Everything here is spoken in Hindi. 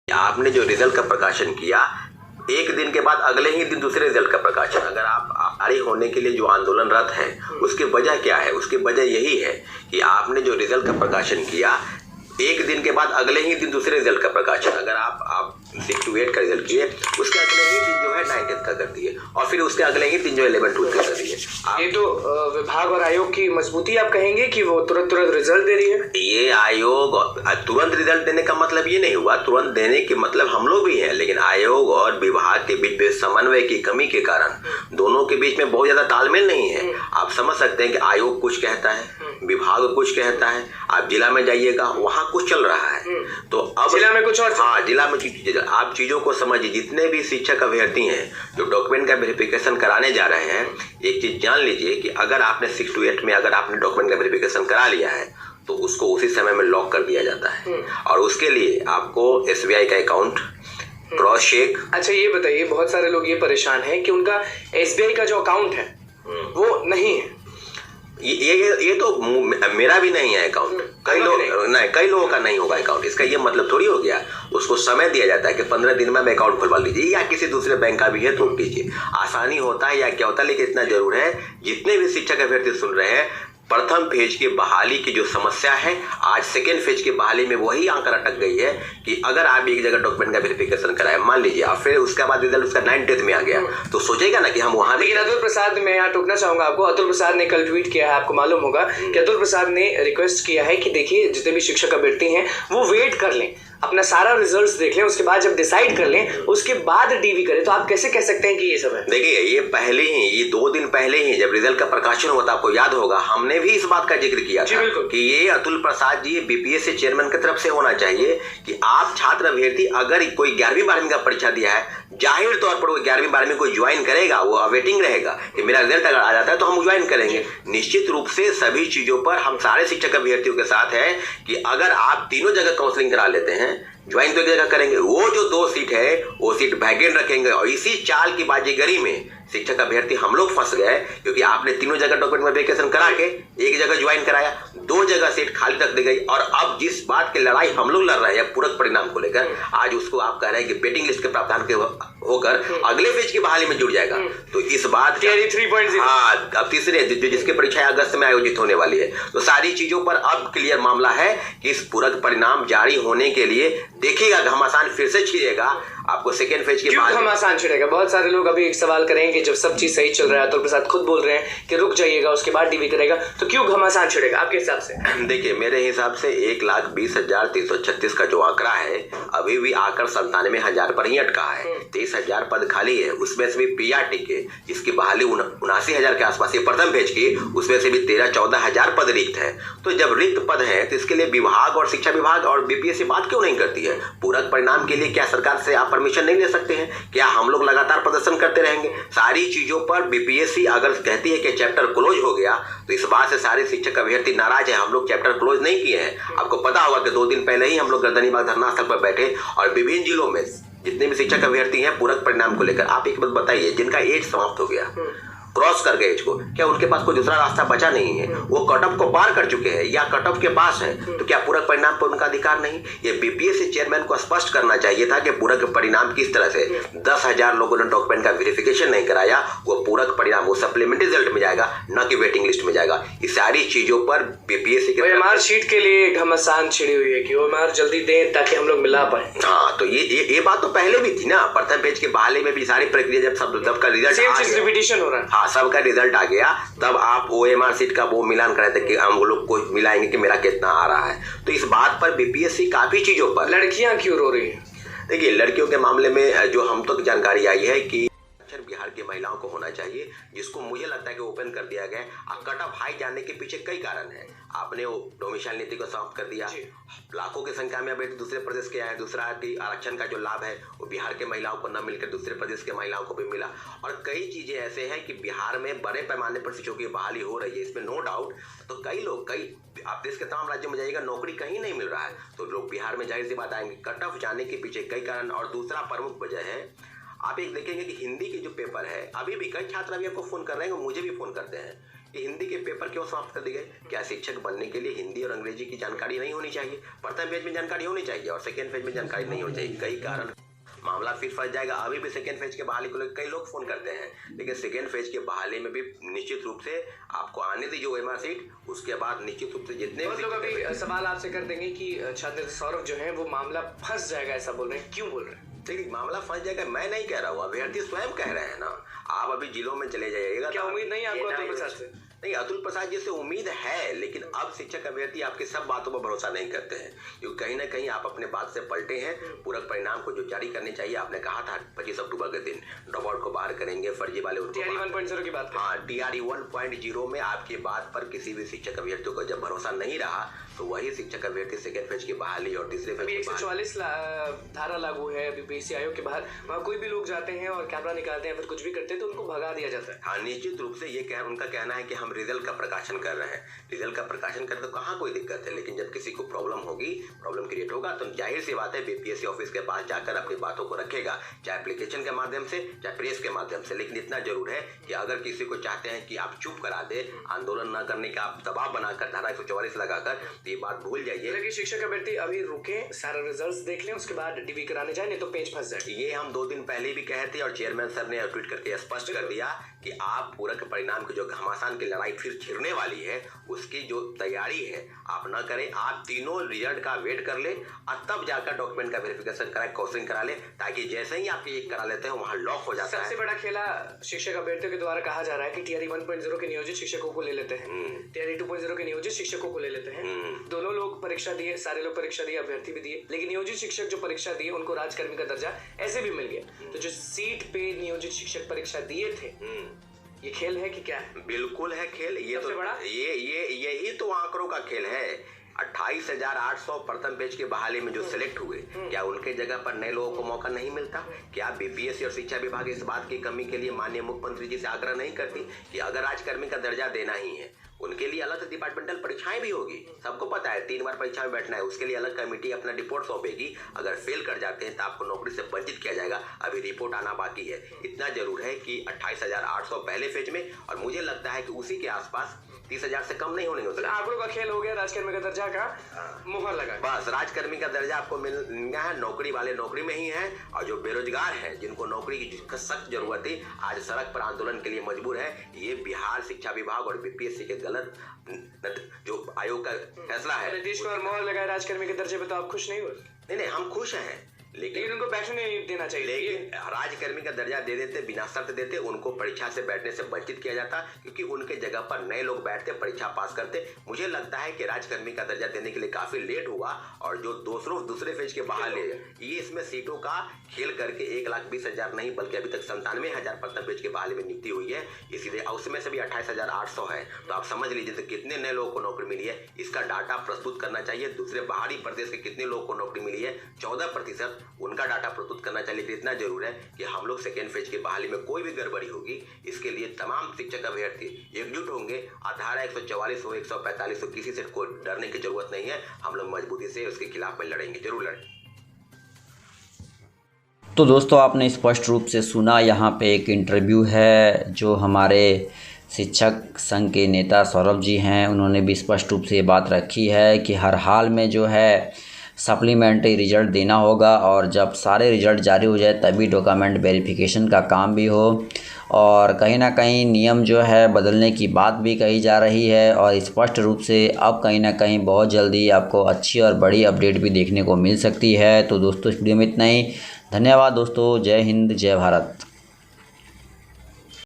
आपने जो रिजल्ट का प्रकाशन किया, एक दिन के बाद अगले ही दिन दूसरे रिजल्ट का प्रकाशन। अगर आप आरी होने के लिए जो आंदोलनरत हैं उसकी वजह क्या है? उसकी वजह यही है कि आपने जो रिजल्ट का प्रकाशन किया, एक दिन के बाद अगले ही दिन दूसरे रिजल्ट का प्रकाशन। अगर आप 6 to 8 का रिजल्ट किए, उसके अगले ही दिन जो है 9th का कर दिए, और फिर उसके अगले ही दिन जो 11th का कर दिए। ये तो विभाग और आयोग की मजबूती आप कहेंगे कि वो तुरंत रिजल्ट दे रही है। ये आयोग तुरंत रिजल्ट देने का मतलब ये नहीं हुआ, तुरंत देने के मतलब हम लोग भी हैं, लेकिन आयोग और विभाग के बीच में समन्वय की कमी के कारण दोनों के बीच में बहुत ज्यादा तालमेल नहीं है। आप समझ सकते हैं कि आयोग कुछ कहता है, विभाग कुछ कहता है, आप जिला में जाइएगा वहां कुछ चल रहा है, तो अब जिला में कुछ और। हाँ, जिला में आप चीजों को समझिए। जितने भी शिक्षक अभ्यर्थी हैं जो डॉक्यूमेंट का वेरिफिकेशन कराने जा रहे हैं, एक चीज जान लीजिए कि अगर आपने 6 to 8 में अगर आपने डॉक्यूमेंट का वेरिफिकेशन करा लिया है तो उसको उसी समय में लॉक कर दिया जाता है, और उसके लिए आपको SBI का अकाउंट क्रॉस चेक। अच्छा, ये बताइए, बहुत सारे लोग ये परेशान हैं कि उनका SBI का जो अकाउंट है वो नहीं है। ये तो मेरा भी नहीं है अकाउंट, कई लोगों का नहीं होगा अकाउंट। इसका ये मतलब थोड़ी हो गया उसको समय दिया जाता है कि 15 दिन में अकाउंट खुलवा लीजिए, या किसी दूसरे बैंक का भी है तो कीजिए। आसानी होता है या क्या होता है, लेकिन इतना जरूर है, जितने भी शिक्षक अभ्यर्थी सुन रहे हैं, प्रथम फेज की बहाली की जो समस्या है, आज सेकेंड फेज की बहाली में वही आंकर अटक गई है कि अगर आप एक जगह डॉक्यूमेंट का वेरिफिकेशन कराए, मान लीजिए, और फिर उसके बाद रिजल्ट उसका 9th में आ गया, तो सोचेगा ना कि हम वहां। लेकिन अतुल प्रसाद, मैं यहाँ टोकना चाहूंगा आपको, अतुल प्रसाद ने कल ट्वीट किया है, आपको मालूम होगा कि अतुल प्रसाद ने रिक्वेस्ट किया है कि देखिए जितने भी शिक्षक अभ्यर्थी हैं वो वेट कर लें, अपना सारा रिजल्ट्स देख लें, उसके बाद जब डिसाइड कर लें उसके बाद डीवी करें। तो आप कैसे कह सकते हैं कि ये सब है? देखिए, ये पहले ही, ये 2 दिन पहले ही जब रिजल्ट का प्रकाशन हुआ था, आपको याद होगा, हमने भी इस बात का जिक्र किया था कि ये अतुल प्रसाद जी BPSC चेयरमैन की तरफ से होना चाहिए कि आप छात्र अभ्यर्थी अगर कोई 11वीं 12वीं का परीक्षा दिया है, जाहिर तौर पर वो 11वीं 12वीं को ज्वाइन करेगा, वो अवेटिंग रहेगा कि मेरा रिजल्ट अगर आ जाता है तो हम ज्वाइन करेंगे। निश्चित रूप से सभी चीजों पर हम सारे शिक्षक अभ्यर्थियों के साथ है कि अगर आप तीनों जगह काउंसलिंग करा लेते हैं, ज्वाइन तो एक जगह करेंगे, वो जो 2 सीट है वो सीट वैकेंट रखेंगे, और इसी चाल की बाजीगरी में शिक्षक अभ्यर्थी हम लोग फंस गए, क्योंकि आपने तीनों जगह डॉक्यूमेंट वेरिफिकेशन करा के एक जगह ज्वाइन कराया, 2 जगह सीट खाली रख दी गई, और अब जिस बात की लड़ाई हम लोग लड़ रहे हैं पूरक परिणाम को लेकर, आज उसको आप कह रहे हैं कि वेटिंग लिस्ट के प्रावधान के होकर अगले फेज की बहाली में जुड़ जाएगा। तो इस बात 3.0, हाँ, अब तीसरे जिसकी परीक्षा अगस्त में आयोजित होने वाली है, तो सारी चीजों पर अब क्लियर मामला है कि इस पूरक परिणाम जारी होने के लिए देखिएगा घमासान फिर से छिड़ेगा आपको सेकेंड फेज के बाद। घमासान छिड़ेगा? बहुत सारे लोग अभी एक सवाल करेंगे, जब सब चीज सही चल रहा है, अतुल प्रसाद खुद बोल रहे हैं कि रुक जाइएगा उसके बाद डीवी करेगा, तो क्यों घमासान छिड़ेगा आपके हिसाब से? देखिए, मेरे हिसाब से 1,20,336 का जो आंकड़ा है अभी भी आकर 97,000 पर ही अटका है। 23,000 पद खाली है, उसमें से भी PRT के जिसकी बहाली 79,000 के आसपास, ये प्रथम फेज की, उसमें से भी 13-14,000 पद रिक्त है। तो जब रिक्त पद है तो इसके लिए विभाग और शिक्षा विभाग और BPSC बात क्यों नहीं करती है? पूरक परिणाम के लिए क्या सरकार से आप परमिशन नहीं ले सकते हैं? क्या हम लोग लगातार प्रदर्शन करते रहेंगे? सारी चीजों पर BPSC अगर कहती है कि चैप्टर क्लोज हो गया, तो इस बात से सारे शिक्षक अभ्यर्थी नाराज हैं। हम लोग चैप्टर क्लोज नहीं किए हैं। आपको पता होगा कि 2 दिन पहले ही हम लोग गर्दनीबाग धरना स्थल पर बैठे, और विभिन्न जिलों में जितने भी शिक्षक अभ्यर्थी हैं पूरक परिणाम को लेकर, आप एक बात बताइए, जिनका एज समाप्त हो गया, क्रॉस कर गए एज को, क्या उनके पास कोई दूसरा रास्ता बचा नहीं है? वो कट ऑफ को पार कर चुके हैं या कट ऑफ के पास है, तो क्या पूरक परिणाम पर उनका अधिकार नहीं? ये BPSC चेयरमैन को स्पष्ट करना चाहिए था कि पूरक परिणाम किस तरह से 10,000 लोगों ने डॉक्यूमेंट का वेरिफिकेशन नहीं कराया, वो पूरक परिणाम वो सप्लीमेंट्री रिजल्ट में जाएगा, न कि वेटिंग लिस्ट में जाएगा। इस सारी चीजों पर BPSC के OMR शीट के लिए घमासान छिड़ी हुई है कि OMR जल्दी दें ताकि हम लोग मिला पाए। हाँ, तो ये बात तो पहले भी थी ना, प्रथम पेज के बहाली में भी सारी प्रक्रिया जब सबका रिजल्ट रिपीटिशन हो रहा है, सबका रिजल्ट आ गया, तब आप OMR सीट का वो मिलान कराए थे कि हम लोग को मिलाएंगे कि मेरा कितना आ रहा है। तो इस बात पर BPSC काफी चीजों पर। लड़कियां क्यों रो रही हैं? देखिए, लड़कियों के मामले में जो हम तक जानकारी आई है कि बिहार की महिलाओं को होना चाहिए, जिसको मुझे लगता है कि ओपन कर दिया गया। कट ऑफ हाई जाने के पीछे कई कारण है। आपने वो डोमिसाइल नीति को समाप्त कर दिया, लाखों की संख्या में अभी दूसरे प्रदेश के आए, दूसरा कि आरक्षण का जो लाभ है वो बिहार के महिलाओं को न मिलकर दूसरे प्रदेश के महिलाओं को भी मिला, और कई चीजें ऐसे हैं कि बिहार में बड़े पैमाने पर शिक्षकों की बहाली हो रही है, इसमें नो डाउट। तो आप देश के तमाम राज्यों में जाइएगा, नौकरी कहीं नहीं मिल रहा है, तो लोग बिहार में जाहिर सी बात आएंगे। कट ऑफ जाने के पीछे कई कारण, और दूसरा प्रमुख वजह है, आप एक देखेंगे कि हिंदी के जो पेपर है, अभी भी कई छात्र अभी आपको फोन कर रहे हैं, मुझे भी फोन करते हैं कि हिंदी के पेपर क्यों समाप्त कर दिए गए? क्या शिक्षक बनने के लिए हिंदी और अंग्रेजी की जानकारी नहीं होनी चाहिए? प्रथम फेज में जानकारी होनी चाहिए और सेकेंड फेज में जानकारी नहीं होनी चाहिए। कई कारण मामला फिर फंस जाएगा। अभी भी सेकेंड फेज के बहाली को लेकर कई लोग फोन करते हैं, लेकिन सेकेंड फेज के बहाली में भी निश्चित रूप से आपको आने दी जो OMR सीट, उसके बाद निश्चित रूप से जितने बहुत लोग अभी सवाल आपसे कर देंगे कि छात्र सौरभ जो है वो मामला फंस जाएगा, ऐसा बोल रहे हैं, क्यों बोल रहे हैं? देखिए, मामला फंस जाएगा मैं नहीं कह रहा हूँ, अभ्यर्थी स्वयं कह रहे हैं ना। आप अभी जिलों में चले जाइएगा। क्या उम्मीद नहीं आपको अतुल प्रसाद से? नहीं, अतुल प्रसाद जी से उम्मीद है, लेकिन अब शिक्षक अभ्यर्थी आपकी सब बातों पर भरोसा नहीं करते हैं, क्योंकि कहीं ना कहीं आप अपने बात से पलटे हैं। पूरक परिणाम को जो जारी करने चाहिए, आपने कहा था 25 अक्टूबर के दिन ड्रॉप आउट को बाहर करेंगे, फर्जी वाले TRE 1.0 की बात। हाँ, TRE 1.0 में आपकी बात पर किसी भी शिक्षक अभ्यर्थियों को जब भरोसा नहीं रहा, तो वही शिक्षक अभ्यर्थी सेकेंड फेज की बहाली और तीसरे फेज 144 धारा लागू है अभी BSc आयोग के बाहर। वहाँ कोई भी लोग जाते हैं और कैमरा निकालते हैं, फिर कुछ भी करते हैं तो उनको भगा दिया जाता है। हाँ, निश्चित रूप से ये उनका कहना है कि हम रिजल्ट का प्रकाशन कर रहे हैं। रिजल्ट का प्रकाशन करते तो कहाँ कोई दिक्कत है, लेकिन जब किसी को प्रॉब्लम होगी, प्रॉब्लम क्रिएट होगा, तो जाहिर सी बात है BPSC ऑफिस के पास जाकर अपनी बातों को रखेगा, चाहे एप्लीकेशन के माध्यम से, चाहे प्रेस के माध्यम से। लेकिन इतना जरूर है कि अगर किसी को चाहते हैं कि आप चुप करा दे, आंदोलन न करने का आप दबाव बनाकर धारा 144 लगाकर, तो ये बात भूल जाइए। लेकिन शिक्षक अभ्यर्थी अभी रुके, सारा रिजल्ट्स देख लें, उसके बाद DV कराने जाए, नहीं तो पेज फंस जाए। ये हम 2 दिन पहले भी कहे थे और चेयरमैन सर ने ट्वीट करके स्पष्ट कर दिया कि आप पूरक परिणाम की जो घमासान की लड़ाई फिर छिड़ने वाली है, उसकी जो तैयारी है आप ना करें। आप तीनों रिजल्ट का वेट कर ले और तब जाकर डॉक्यूमेंट का वेरिफिकेशन कराए, काउंसलिंग करा ले, ताकि जैसे ही आप ये करा लेते हैं वहां लॉक हो जाता है। सबसे बड़ा खेला शिक्षक अभ्यर्थियों के द्वारा कहा जा रहा है कि TRE 1.0 के नियोजित शिक्षकों को ले लेते हैं, TRE 2.0 के नियोजित शिक्षकों को ले लेते हैं। दोनों लोग परीक्षा दिए, सारे लोग परीक्षा दिए, अभ्यर्थी भी दिए, लेकिन नियोजित शिक्षक जो परीक्षा दिए उनको राजकर्मी का दर्जा ऐसे भी मिल गया। तो जो सीट पे नियोजित शिक्षक परीक्षा दिए थे, ये खेल है कि क्या है? बिल्कुल है खेल। ये तो बड़ा यही तो आंकड़ों का खेल है। 28,800 प्रथम पेज की बहाली में जो सिलेक्ट हुए, क्या उनके जगह पर नए लोगों को मौका नहीं मिलता? क्या BPSC और शिक्षा विभाग इस बात की कमी के लिए माननीय मुख्यमंत्री जी से आग्रह नहीं करती कि अगर राजकर्मी का दर्जा देना ही है, उनके लिए अलग से डिपार्टमेंटल परीक्षाएं भी होगी? सबको पता है 3 बार परीक्षा में बैठना है, उसके लिए अलग कमेटी अपना रिपोर्ट सौंपेगी। अगर फेल कर जाते हैं तो आपको नौकरी से वंचित किया जाएगा। अभी रिपोर्ट आना बाकी है। इतना जरूर है कि 28,800 पहले फेज में, और मुझे लगता है कि उसी के आसपास 30,000 से कम नहीं होने होता। आंकड़ों का खेल हो गया, राजकर्मी का दर्जा का मुहर लगा। बस राजकर्मी का दर्जा आपको मिलना है, नौकरी वाले नौकरी में ही है, और जो बेरोजगार है, जिनको नौकरी की सख्त जरूरत है, आज सड़क पर आंदोलन के लिए मजबूर है। ये बिहार शिक्षा विभाग और BPSC के गलत जो आयोग का फैसला है। नीतीश कुमार मोहर लगाए राजकर्मी के दर्जे पे, तो आप खुश नहीं हुए? नहीं, हम खुश हैं, लेकिन उनको बैठने नहीं देना चाहिए। लेकिन राजकर्मी का दर्जा दे देते, बिना शर्त देते, उनको परीक्षा से बैठने से वंचित किया जाता, क्योंकि उनके जगह पर नए लोग बैठते, परीक्षा पास करते। मुझे लगता है कि राजकर्मी का दर्जा देने के लिए काफी लेट हुआ, और जो दूसरे फेज के बहाली ये इसमें सीटों का खेल करके 1,20,000 नहीं, बल्कि अभी तक 97,000 प्रथम पेज के बहाली में नियुक्ति हुई है। इसीलिए उसमें से भी 28,800 है, तो आप समझ लीजिए तो कितने नए लोगों को नौकरी मिली है, इसका डाटा प्रस्तुत करना चाहिए। दूसरे बाहरी प्रदेश के कितने लोगों को नौकरी मिली है, 14%, उनका डाटा प्रस्तुत करना चाहिए। इतना जरूर है कि हम लोग सेकेंड फेज की बहाली में कोई भी गड़बड़ी होगी, इसके लिए तमाम शिक्षक अभ्यर्थी एकजुट होंगे। धारा 144 हो, 145 हो, किसी से कोई डरने की जरूरत नहीं है। हम लोग मजबूती से उसके खिलाफ में लड़ेंगे, जरूर लड़ेंगे। तो दोस्तों, आपने स्पष्ट रूप से सुना, यहाँ पे एक इंटरव्यू है जो हमारे शिक्षक संघ के नेता सौरभ जी हैं, उन्होंने भी स्पष्ट रूप से ये बात रखी है कि हर हाल में जो है सप्लीमेंट्री रिजल्ट देना होगा, और जब सारे रिजल्ट जारी हो जाए तभी डॉक्यूमेंट वेरिफिकेशन का काम भी हो। और कहीं ना कहीं नियम जो है बदलने की बात भी कही जा रही है, और स्पष्ट रूप से अब कहीं ना कहीं बहुत जल्दी आपको अच्छी और बड़ी अपडेट भी देखने को मिल सकती है। तो दोस्तों, इस वीडियो में इतना ही। धन्यवाद दोस्तों। जय हिंद, जय भारत।